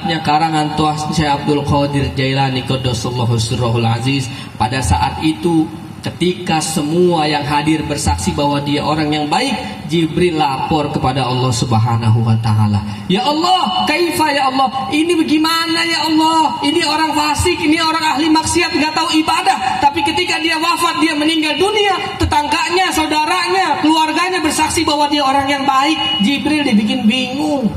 kitabnya karangan Tuah Syekh Abdul Qadir Jailani Qaddasallahu sirrahul aziz, pada saat itu ketika semua yang hadir bersaksi bahwa dia orang yang baik, Jibril lapor kepada Allah Subhanahu wa taala. Ya Allah, kaifa ya Allah? Ini bagaimana ya Allah? Ini orang fasik, ini orang ahli maksiat, enggak tahu ibadah, tapi ketika dia wafat, dia meninggal dunia, tetangganya, saudaranya, keluarganya bersaksi bahwa dia orang yang baik. Jibril dibikin bingung.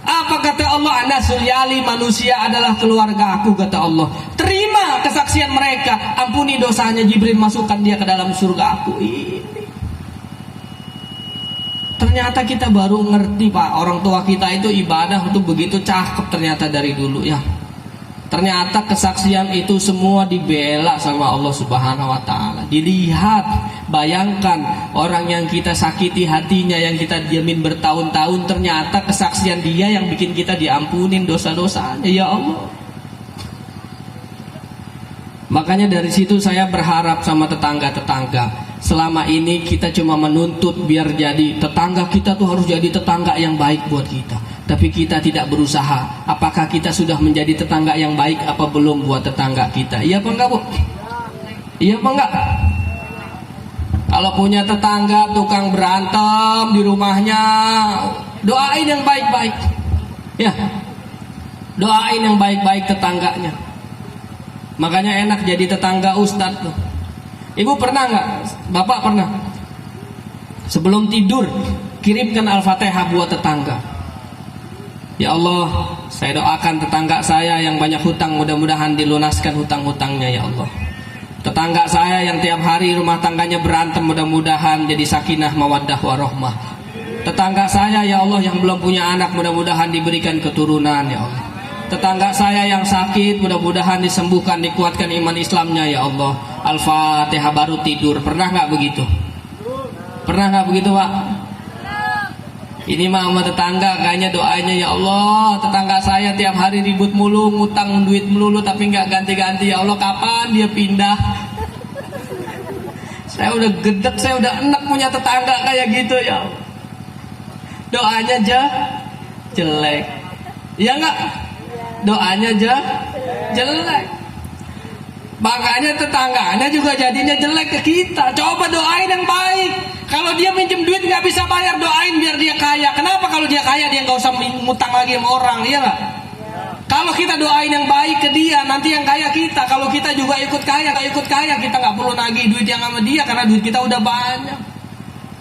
Apa kata Allah? Ana sulyali, manusia adalah keluarga aku, kata Allah. Terima kesaksian mereka, ampuni dosanya, Jibril masukkan dia ke dalam surga aku. Ini ternyata kita baru ngerti, Pak, orang tua kita itu ibadah itu begitu cakep ternyata dari dulu ya. Ternyata kesaksian itu semua dibela sama Allah Subhanahu wa taala. Dilihat, bayangkan orang yang kita sakiti hatinya, yang kita diamin bertahun-tahun, ternyata kesaksian dia yang bikin kita diampunin dosa-dosanya, ya Allah. Makanya dari situ saya berharap sama tetangga-tetangga. Selama ini kita cuma menuntut biar jadi tetangga kita tuh harus jadi tetangga yang baik buat kita, tapi kita tidak berusaha. Apakah kita sudah menjadi tetangga yang baik apa belum buat tetangga kita? Iya apa enggak, Bu? Iya apa enggak? Kalau punya tetangga tukang berantem di rumahnya, doain yang baik-baik. Ya, doain yang baik-baik tetangganya. Makanya enak jadi tetangga ustadz tuh. Ibu pernah nggak? Bapak pernah? Sebelum tidur kirimkan Al-Fatihah buat tetangga. Ya Allah, saya doakan tetangga saya yang banyak hutang, mudah-mudahan dilunaskan hutang-hutangnya ya Allah. Tetangga saya yang tiap hari rumah tangganya berantem, mudah-mudahan jadi sakinah mawaddah warahmah. Tetangga saya ya Allah yang belum punya anak, mudah-mudahan diberikan keturunan ya Allah. Tetangga saya yang sakit, mudah-mudahan disembuhkan, dikuatkan iman Islamnya ya Allah. Al-Fatihah baru tidur. Pernah nggak begitu? Pernah nggak begitu, Pak? Ini mah sama tetangga kayaknya doanya, ya Allah, tetangga saya tiap hari ribut mulu, ngutang duit melulu tapi nggak ganti-ganti, ya Allah kapan dia pindah? Saya udah gedek, saya udah enak punya tetangga kayak gitu ya Allah. Doanya jelek. Iya nggak? Doanya jelek. Makanya tetangganya juga jadinya jelek ke kita. Coba doain yang baik. Kalau dia minjem duit nggak bisa bayar, doain biar dia kaya. Kenapa kalau dia kaya dia nggak usah ngutang lagi sama orang, iya nggak? Kalau kita doain yang baik ke dia, nanti yang kaya kita. Kalau kita juga ikut kaya, kita nggak perlu nagih duit yang sama dia karena duit kita udah banyak.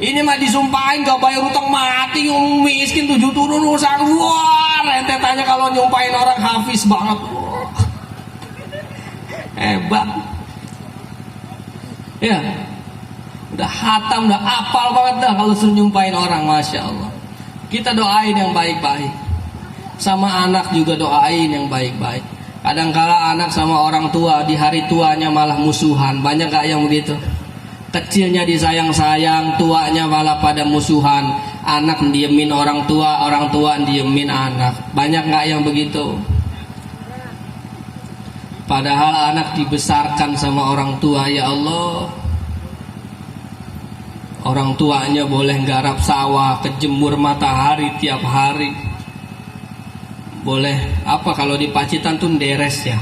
Ini mah disumpahin gak bayar utang mati, miskin 7 turun urusan. Wah, rentetannya kalau nyumpahin orang hafiz banget. Wah, hebat. Ya, udah hatam, udah apal banget dah kalau suruh nyumpahin orang, masya Allah. Kita doain yang baik-baik. Sama anak juga doain yang baik-baik. Kadangkala anak sama orang tua di hari tuanya malah musuhan. Banyak gak yang begitu? Kecilnya disayang-sayang, tuanya malah pada musuhan. Anak diemin orang tua diemin anak. Banyak gak yang begitu? Padahal anak dibesarkan sama orang tua, ya Allah. Orang tuanya boleh garap sawah, kejemur matahari tiap hari. Boleh apa kalau di Pacitan tuh deres ya,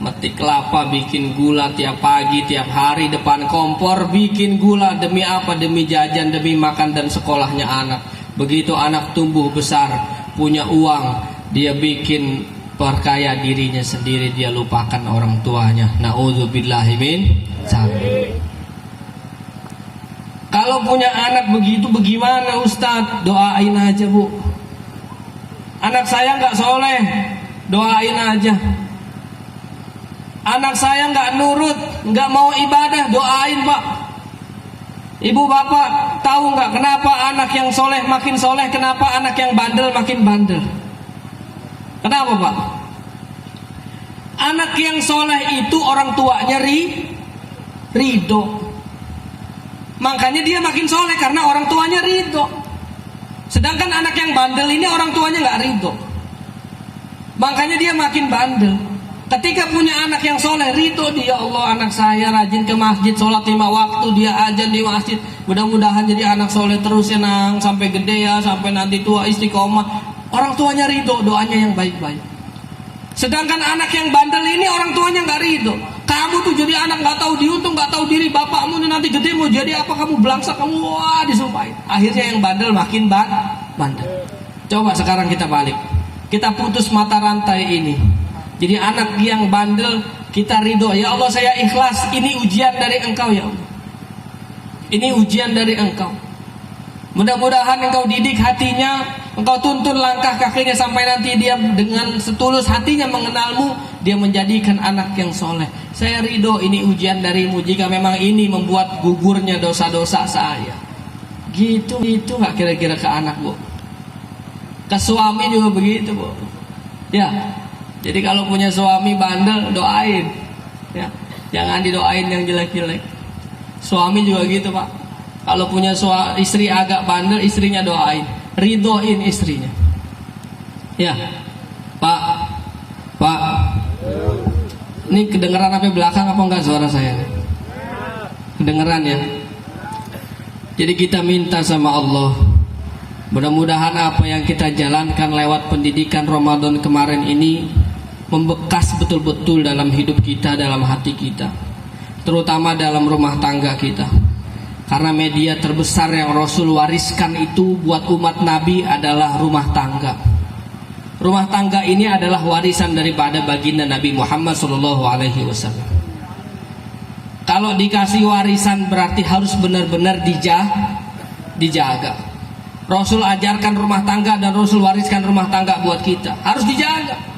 metik kelapa, bikin gula tiap pagi, tiap hari depan kompor bikin gula. Demi apa? Demi jajan, demi makan dan sekolahnya anak. Begitu anak tumbuh besar, punya uang, dia bikin perkaya dirinya sendiri, dia lupakan orang tuanya. Na'udzubillahi min dzalik. Kalau punya anak begitu bagaimana Ustadz? Doain aja, Bu. Anak saya nggak soleh, doain aja. Anak saya nggak nurut, nggak mau ibadah, doain, Pak. Ibu bapak tahu nggak kenapa anak yang soleh makin soleh, kenapa anak yang bandel makin bandel? Kenapa, Pak? Anak yang soleh itu orang tuanya ridho, makanya dia makin soleh karena orang tuanya ridho. Sedangkan anak yang bandel ini orang tuanya nggak ridho, makanya dia makin bandel. Ketika punya anak yang soleh, ridho dia, Allah anak saya rajin ke masjid, sholat 5 waktu, dia azan di masjid. Mudah-mudahan jadi anak soleh terus ya nang, sampai gede ya, sampai nanti tua istiqomah. Orang tuanya ridho, doanya yang baik-baik. Sedangkan anak yang bandel ini orang tuanya nggak ridho. Kamu tuh jadi anak nggak tahu diuntung, nggak tahu diri. Bapakmu nih nanti gede mau jadi apa, kamu belangsak, kamu wah disumpahin. Akhirnya yang bandel makin bandel. Coba sekarang kita balik, kita putus mata rantai ini. Jadi anak yang bandel kita ridho, ya Allah saya ikhlas, ini ujian dari Engkau ya Allah. Ini ujian dari Engkau. Mudah-mudahan Engkau didik hatinya, Engkau tuntun langkah kakinya sampai nanti dia dengan setulus hatinya mengenalmu, dia menjadikan anak yang soleh. Saya ridho, ini ujian darimu jika memang ini membuat gugurnya dosa-dosa saya. Gitu nggak kira-kira ke anak, Bu? Ke suami juga begitu, Bu. Ya. Jadi kalau punya suami bandel, doain. Ya. Jangan didoain yang jelek-jelek. Suami juga gitu, Pak. Kalau punya istri agak bandel, istrinya doain, ridhoin istrinya. Ya, Pak, ini kedengeran sampai belakang apa enggak suara saya? Kedengeran ya. Jadi kita minta sama Allah, mudah-mudahan apa yang kita jalankan lewat pendidikan Ramadan kemarin ini membekas betul-betul dalam hidup kita, dalam hati kita, terutama dalam rumah tangga kita. Karena media terbesar yang Rasul wariskan itu buat umat Nabi adalah rumah tangga. Rumah tangga ini adalah warisan daripada baginda Nabi Muhammad SAW. Kalau dikasih warisan berarti harus benar-benar dijaga. Rasul ajarkan rumah tangga dan Rasul wariskan rumah tangga buat kita, harus dijaga.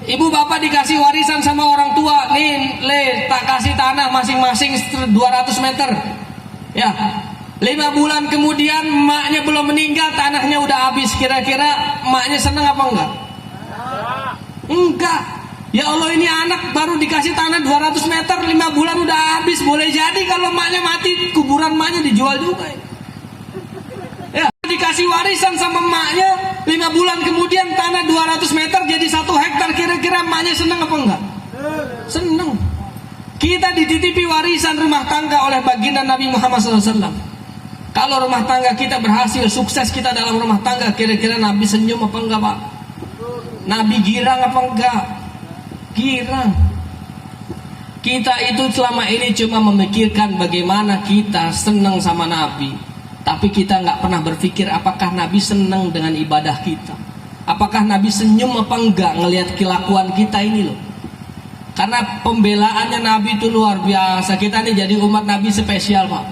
Ibu bapak dikasih warisan sama orang tua, nih tak kasih tanah masing-masing 200 meter. Ya, 5 bulan kemudian emaknya belum meninggal, tanahnya udah habis. Kira-kira emaknya seneng apa enggak? Enggak. Ya Allah, ini anak baru dikasih tanah 200 meter, 5 bulan udah habis. Boleh jadi kalau emaknya mati, kuburan emaknya dijual juga. Ya, dikasih warisan sama emaknya, 5 bulan kemudian tanah 200 meter jadi 1 hektar. Kira-kira emaknya seneng apa enggak? Seneng. Kita dititipi warisan rumah tangga oleh baginda Nabi Muhammad SAW. Kalau rumah tangga kita berhasil, sukses kita dalam rumah tangga, kira-kira Nabi senyum apa enggak, Pak? Nabi girang apa enggak? Girang. Kita itu selama ini cuma memikirkan bagaimana kita senang sama Nabi, tapi kita nggak pernah berpikir apakah Nabi senang dengan ibadah kita, apakah Nabi senyum apa enggak ngelihat kelakuan kita ini loh. Karena pembelaannya Nabi itu luar biasa. Kita nih jadi umat Nabi spesial, Pak.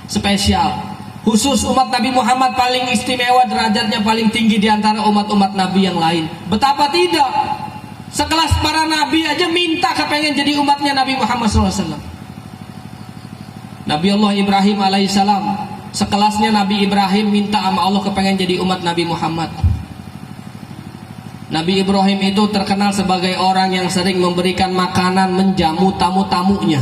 Spesial. Khusus umat Nabi Muhammad paling istimewa, derajatnya paling tinggi di antara umat-umat Nabi yang lain. Betapa tidak, sekelas para Nabi aja minta kepengen jadi umatnya Nabi Muhammad SAW. Nabi Allah Ibrahim alaihissalam, sekelasnya Nabi Ibrahim minta sama Allah kepengen jadi umat Nabi Muhammad. Nabi Ibrahim itu terkenal sebagai orang yang sering memberikan makanan, menjamu tamu-tamunya.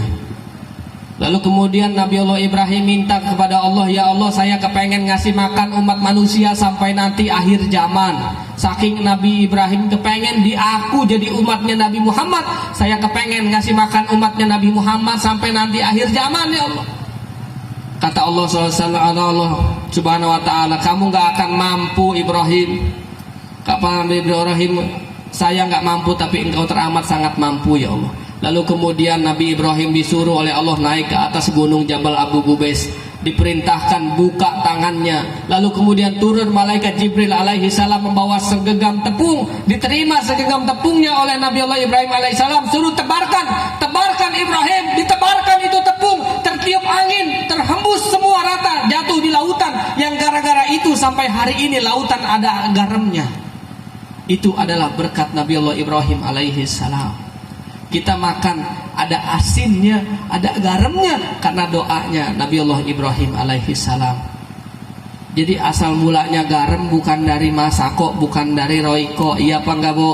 Lalu kemudian Nabi Allah Ibrahim minta kepada Allah, ya Allah saya kepengen ngasih makan umat manusia sampai nanti akhir zaman. Saking Nabi Ibrahim kepengen aku jadi umatnya Nabi Muhammad, saya kepengen ngasih makan umatnya Nabi Muhammad sampai nanti akhir zaman ya Allah. Kata Allah Subhanahu wa ta'ala, kamu gak akan mampu Ibrahim. Kata Nabi Ibrahim, saya nggak mampu tapi engkau teramat sangat mampu ya Allah. Lalu kemudian Nabi Ibrahim disuruh oleh Allah naik ke atas gunung Jabal Abu Qubais, diperintahkan buka tangannya. Lalu kemudian turun malaikat Jibril alaihi salam membawa segenggam tepung. Diterima segenggam tepungnya oleh Nabi Allah Ibrahim alaihi salam, suruh tebarkan Ibrahim. Ditebarkan itu tepung, tertiup angin, terhembus semua rata, jatuh di lautan. Yang gara-gara itu sampai hari ini lautan ada garamnya. Itu adalah berkat Nabi Allah Ibrahim alaihi salam. Kita makan ada asinnya, ada garamnya karena doanya Nabi Allah Ibrahim alaihi salam. Jadi asal mulanya garam bukan dari Masako, bukan dari Royco, iya apa enggak, Bu?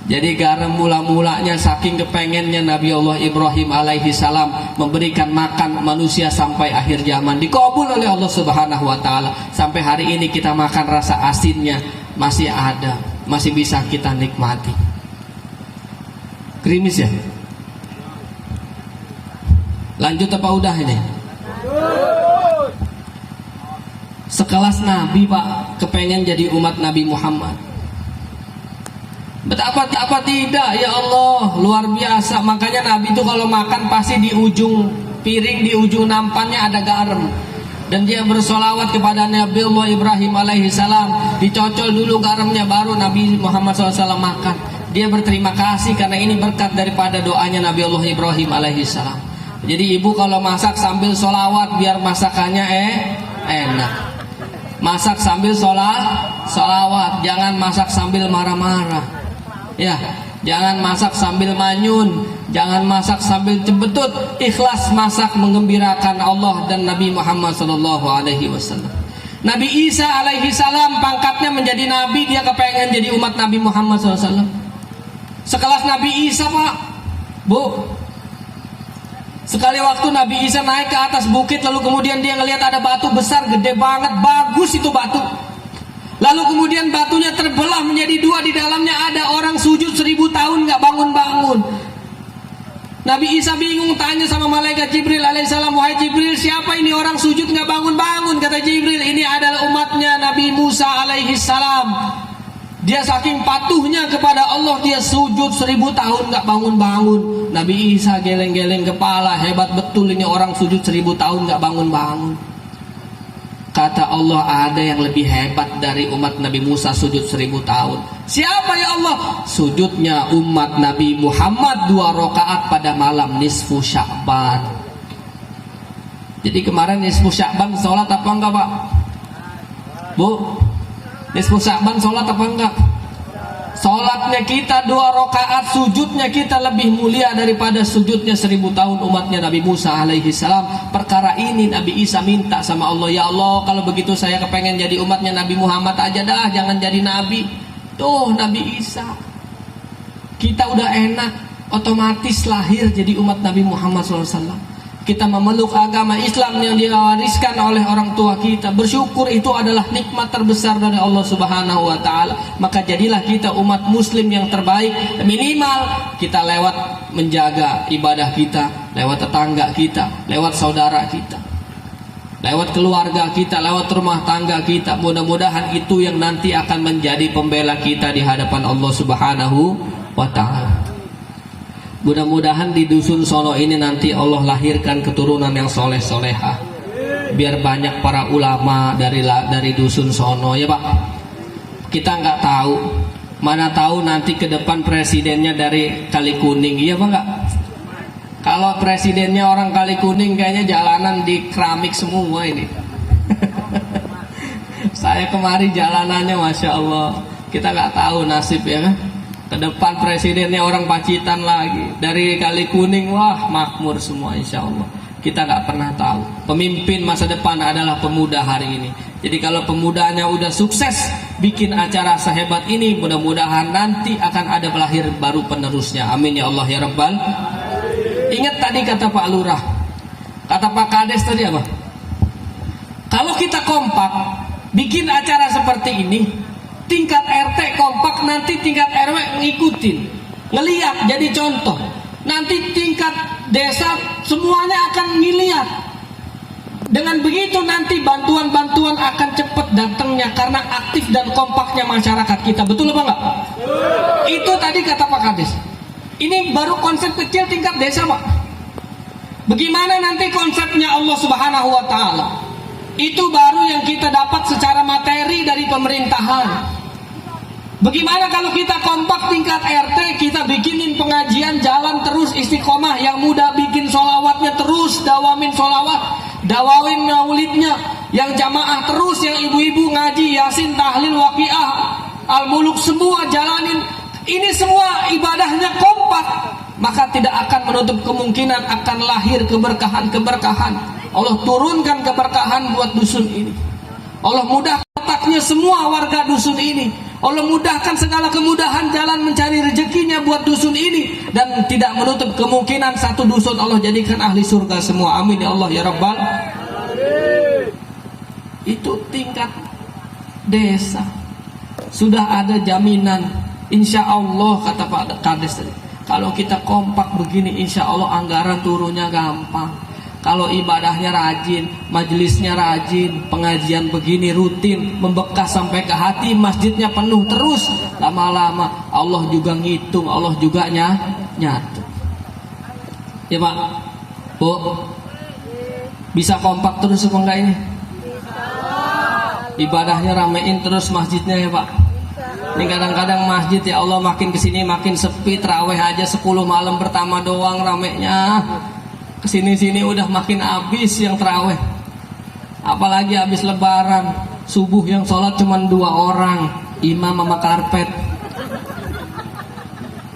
Jadi garam mula-mulanya saking kepengennya Nabi Allah Ibrahim alaihi salam memberikan makan manusia sampai akhir zaman, dikabul oleh Allah Subhanahu wa taala. Sampai hari ini kita makan rasa asinnya masih ada, masih bisa kita nikmati. Krimis ya? Lanjut apa udah ini? Sekelas Nabi Pak, kepengen jadi umat Nabi Muhammad. Betapa tidak ya Allah, luar biasa. Makanya Nabi itu kalau makan pasti di ujung piring, di ujung nampannya ada garam. Dan dia bersolawat kepada Nabi Allah Ibrahim alaihissalam, dicocol dulu garamnya baru Nabi Muhammad SAW makan. Dia berterima kasih karena ini berkat daripada doanya Nabi Allah Ibrahim alaihissalam. Jadi ibu kalau masak sambil solawat biar masakannya enak. Masak sambil solawat, jangan masak sambil marah-marah. Ya, jangan masak sambil manyun, jangan masak sambil cembetut. Ikhlas masak menggembirakan Allah dan Nabi Muhammad SAW. Nabi Isa alaihi salam pangkatnya menjadi nabi, dia kepengen jadi umat Nabi Muhammad SAW. Sekelas Nabi Isa Pak, Bu. Sekali waktu Nabi Isa naik ke atas bukit, lalu kemudian dia ngelihat ada batu besar, gede banget, bagus itu batu. Lalu kemudian batunya terbelah menjadi dua, di dalamnya ada orang sujud 1000 tahun nggak bangun-bangun. Nabi Isa bingung, tanya sama malaikat Jibril alaihissalam, wahai Jibril, siapa ini orang sujud nggak bangun-bangun? Kata Jibril, ini adalah umatnya Nabi Musa alaihissalam. Dia saking patuhnya kepada Allah, dia sujud 1000 tahun nggak bangun-bangun. Nabi Isa geleng-geleng kepala, hebat betul ini orang sujud 1000 tahun nggak bangun-bangun. Kata Allah, ada yang lebih hebat dari umat Nabi Musa sujud 1000 tahun. Siapa ya Allah? Sujudnya umat Nabi Muhammad 2 rakaat pada malam nisfu Sya'ban. Jadi kemarin nisfu Sya'ban sholat apa enggak Pak? Bu, nisfu Sya'ban sholat apa enggak? Sholatnya kita 2 rakaat, sujudnya kita lebih mulia daripada sujudnya 1000 tahun umatnya Nabi Musa alaihi salam. Perkara ini Nabi Isa minta sama Allah, ya Allah kalau begitu saya kepengen jadi umatnya Nabi Muhammad aja dah, jangan jadi Nabi. Tuh Nabi Isa, kita udah enak, otomatis lahir jadi umat Nabi Muhammad SAW. Kita memeluk agama Islam yang diwariskan oleh orang tua kita. Bersyukur itu adalah nikmat terbesar dari Allah Subhanahu wa taala. Maka jadilah kita umat muslim yang terbaik. Minimal kita lewat menjaga ibadah kita, lewat tetangga kita, lewat saudara kita, lewat keluarga kita, lewat rumah tangga kita. Mudah-mudahan itu yang nanti akan menjadi pembela kita di hadapan Allah Subhanahu wa taala. Mudah-mudahan di dusun sono ini nanti Allah lahirkan keturunan yang soleh-solehah, biar banyak para ulama dari dusun sono ya Pak. Kita nggak tahu, mana tahu nanti ke depan presidennya dari Kali Kuning, iya Pak nggak? Kalau presidennya orang Kali Kuning kayaknya jalanan di keramik semua ini. Saya kemari jalanannya Masya Allah. Kita nggak tahu nasib ya kan. Ke depan presidennya orang Pacitan lagi, dari Kali Kuning, wah makmur semua insya Allah. Kita nggak pernah tahu. Pemimpin masa depan adalah pemuda hari ini. Jadi kalau pemudanya udah sukses bikin acara sehebat ini, mudah-mudahan nanti akan ada lahir baru penerusnya. Amin ya Allah ya Rabbal. Ingat tadi kata Pak Lurah, kata Pak Kades tadi apa? Kalau kita kompak bikin acara seperti ini, tingkat RT kompak, nanti tingkat RW ngikutin, ngeliat jadi contoh. Nanti tingkat desa semuanya akan ngeliat. Dengan begitu nanti bantuan-bantuan akan cepat datangnya karena aktif dan kompaknya masyarakat kita. Betul apa enggak? Itu tadi kata Pak Kades. Ini baru konsep kecil tingkat desa Pak. Bagaimana nanti konsepnya Allah Subhanahu wa taala? Itu baru yang kita dapat secara materi dari pemerintahan. Bagaimana kalau kita kompak tingkat RT, kita bikinin pengajian jalan terus istiqomah, yang muda bikin sholawatnya terus, dawamin sholawat, dawawin maulidnya, yang jamaah terus, yang ibu-ibu ngaji yasin, tahlil, waqiah, al-muluk semua jalanin. Ini semua ibadahnya kompak, maka tidak akan menutup kemungkinan akan lahir keberkahan-keberkahan. Allah turunkan keberkahan buat dusun ini. Allah mudahkan otaknya semua warga dusun ini. Allah mudahkan segala kemudahan jalan mencari rezekinya buat dusun ini, dan tidak menutup kemungkinan satu dusun Allah jadikan ahli surga semua. Amin ya Allah ya Rabbal. Itu tingkat desa sudah ada jaminan, insya Allah kata Pak Kades tadi. Kalau kita kompak begini, insya Allah anggaran turunnya gampang. Kalau ibadahnya rajin, majelisnya rajin, pengajian begini rutin, membekas sampai ke hati, masjidnya penuh terus, lama-lama Allah juga ngitung, Allah juga nyatu. Ya Pak, Bu, bisa kompak terus apa enggak ini? Ibadahnya ramein terus masjidnya ya Pak. Ini kadang-kadang masjid ya Allah makin kesini makin sepi, terawih aja 10 malam pertama doang ramenya. Kesini-sini udah makin habis yang terawih. Apalagi habis lebaran, subuh yang sholat cuma 2 orang, imam sama karpet.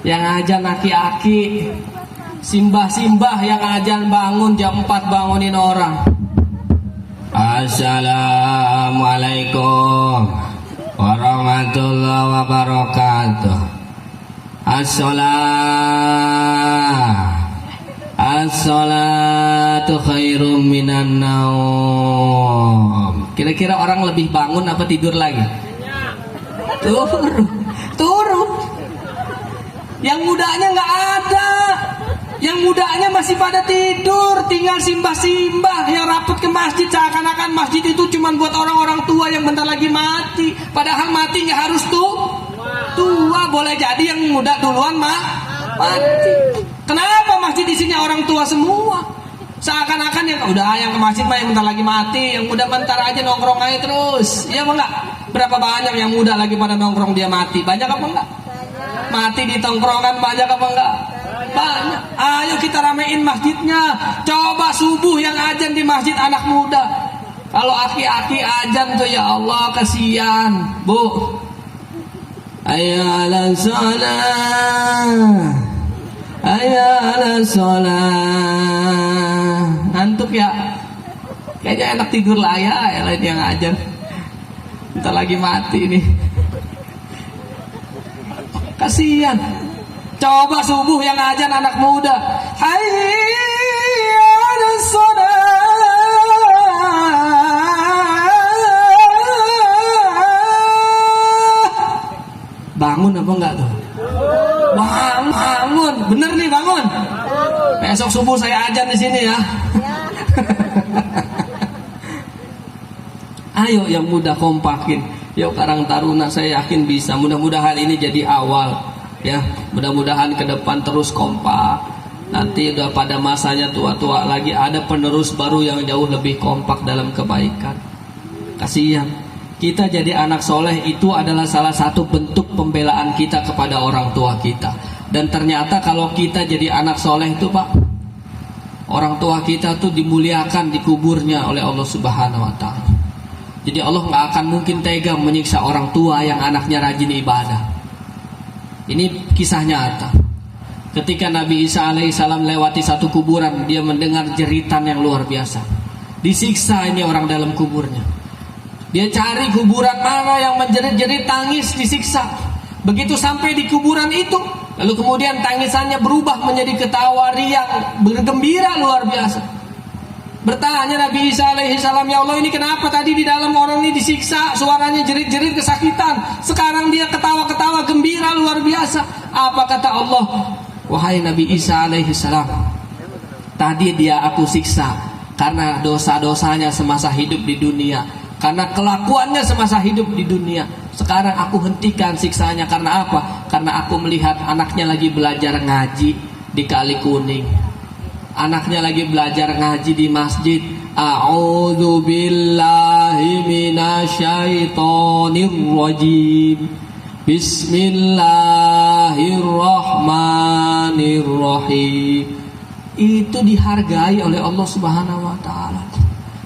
Yang ajan aki-aki, simbah-simbah yang ajan bangun jam 4 bangunin orang. Assalamualaikum warahmatullahi wabarakatuh. As-salatu khairum minan naum. Kira-kira orang lebih bangun apa tidur lagi? Turun. Yang mudanya nggak ada. Yang mudanya masih pada tidur, tinggal simbah-simbah yang rapet ke masjid, seakan-akan masjid itu cuma buat orang-orang tua yang bentar lagi mati. Padahal mati nggak harus tua, boleh jadi yang muda duluan mati. Kenapa masjid isinya orang tua semua? Seakan-akan yang ke masjid mah yang bentar lagi mati, yang muda bentar aja nongkrong aja terus. Iya apa enggak? Berapa banyak yang muda lagi pada nongkrong dia mati? Banyak apa enggak? Mati di tongkrongan banyak apa enggak? Banyak. Ayo kita ramein masjidnya. Coba subuh yang ajan di masjid anak muda. Kalau aki-aki ajan tuh ya Allah kasihan. Bu, ayo ala sholat, ayo ala sholat. Ngantuk ya? Kayaknya enak tidur lah ya yang ajan. Bentar lagi mati nih. Kasihan. Coba subuh yang ajan anak muda. Hayya 'alas shalah. Bangun apa enggak tuh? Bangun. Bener nih bangun. Besok subuh saya ajan di sini ya. Ayo yang muda kompakin. Yuk Karang Taruna, saya yakin bisa. Mudah-mudahan ini jadi awal. Ya, mudah-mudahan ke depan terus kompak. Nanti udah pada masanya tua-tua lagi ada penerus baru yang jauh lebih kompak dalam kebaikan. Kasihan. Kita jadi anak soleh itu adalah salah satu bentuk pembelaan kita kepada orang tua kita. Dan ternyata kalau kita jadi anak soleh itu Pak, orang tua kita tuh dimuliakan di kuburnya oleh Allah Subhanahu Wa Taala. Jadi Allah nggak akan mungkin tega menyiksa orang tua yang anaknya rajin ibadah. Ini kisah nyata. Ketika Nabi Isa alaihissalam lewati satu kuburan, dia mendengar jeritan yang luar biasa. Disiksa ini orang dalam kuburnya. Dia cari kuburan mana yang menjerit-jerit tangis, disiksa. Begitu sampai di kuburan itu, lalu kemudian tangisannya berubah menjadi ketawa riang, bergembira luar biasa. Bertanya Nabi Isa alaihissalam, ya Allah ini kenapa tadi di dalam orang ini disiksa, suaranya jerit-jerit kesakitan, sekarang dia ketawa-ketawa gembira luar biasa. Apa kata Allah? Wahai Nabi Isa alaihissalam, tadi dia aku siksa karena dosa-dosanya semasa hidup di dunia, karena kelakuannya semasa hidup di dunia. Sekarang aku hentikan siksanya karena apa? Karena aku melihat anaknya lagi belajar ngaji di Kali Kuning. Anaknya lagi belajar ngaji di masjid. A'udzu billahi minasyaitonir rajim. Bismillahirrahmanirrahim. Itu dihargai oleh Allah Subhanahu wa taala.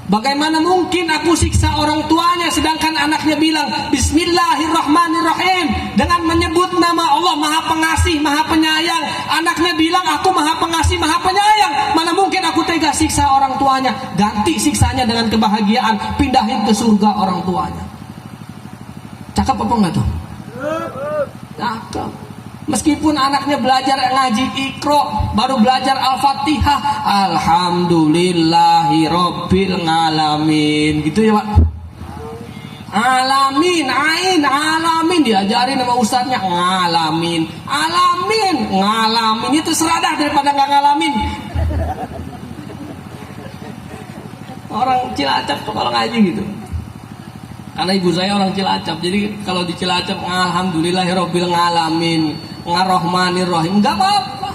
Bagaimana mungkin aku siksa orang tuanya sedangkan anaknya bilang Bismillahirrahmanirrahim dengan menyebut nama Allah Maha Pengasih, Maha Penyayang. Anaknya bilang aku Maha Pengasih, Maha Penyayang. Mana mungkin aku tega siksa orang tuanya. Ganti siksanya dengan kebahagiaan, pindahin ke surga orang tuanya. Cakep apa enggak tuh? Cakep. Meskipun anaknya belajar ngaji Iqra, baru belajar Al-Fatihah, Alhamdulillahi Rabbil Alamin, gitu ya Pak. Alamin, ain, alamin, diajarin sama ustadznya, ngalamin, alamin, ngalamin, itu terserah dah daripada nggak ngalamin. Orang Cilacap tuh kalau ngaji gitu. Karena ibu saya orang Cilacap, jadi kalau di Cilacap alhamdulillahirabbil alamin, ngarahmanirrahim, enggak apa-apa.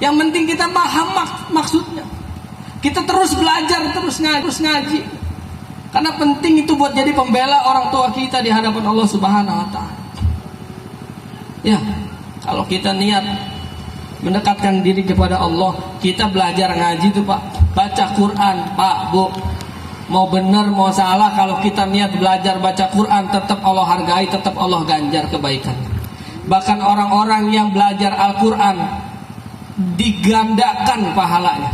Yang penting kita paham maksudnya. Kita terus belajar, terus ngaji. Karena penting itu buat jadi pembela orang tua kita di hadapan Allah Subhanahu wa taala. Ya, kalau kita niat mendekatkan diri kepada Allah, kita belajar ngaji itu Pak, baca Quran, Pak, Bu. Mau benar mau salah, kalau kita niat belajar baca Quran, tetap Allah hargai, tetap Allah ganjar kebaikan. Bahkan orang-orang yang belajar Al-Quran digandakan pahalanya.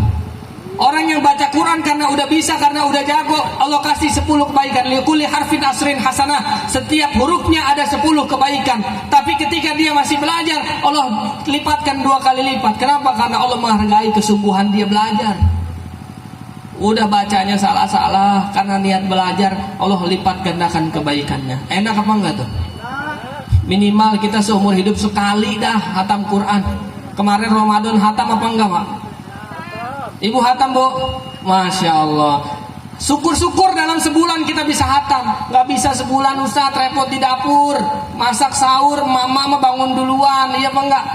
Orang yang baca Quran karena udah bisa, karena udah jago, Allah kasih 10 kebaikan. Likulli harfin asrin hasanah. Setiap hurufnya ada 10 kebaikan. Tapi ketika dia masih belajar, Allah lipatkan 2 kali lipat. Kenapa? Karena Allah menghargai kesungguhan dia belajar. Udah bacanya salah-salah, karena niat belajar, Allah lipat gandakan kebaikannya. Enak apa enggak tuh? Minimal kita seumur hidup sekali dah hatam Quran. Kemarin Ramadan hatam apa enggak Pak? Ibu hatam Bu? Masya Allah. Syukur-syukur dalam sebulan kita bisa hatam. Gak bisa sebulan Ustaz, repot di dapur, masak sahur, mama bangun duluan, iya apa enggak?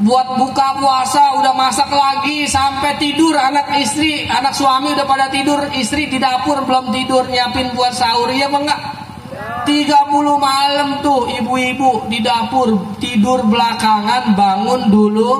Buat buka puasa udah masak lagi sampai tidur, anak istri, anak suami udah pada tidur, istri di dapur belum tidur nyiapin buat sahur, iya apa enggak? 30 malam tuh ibu-ibu di dapur tidur belakangan, bangun dulu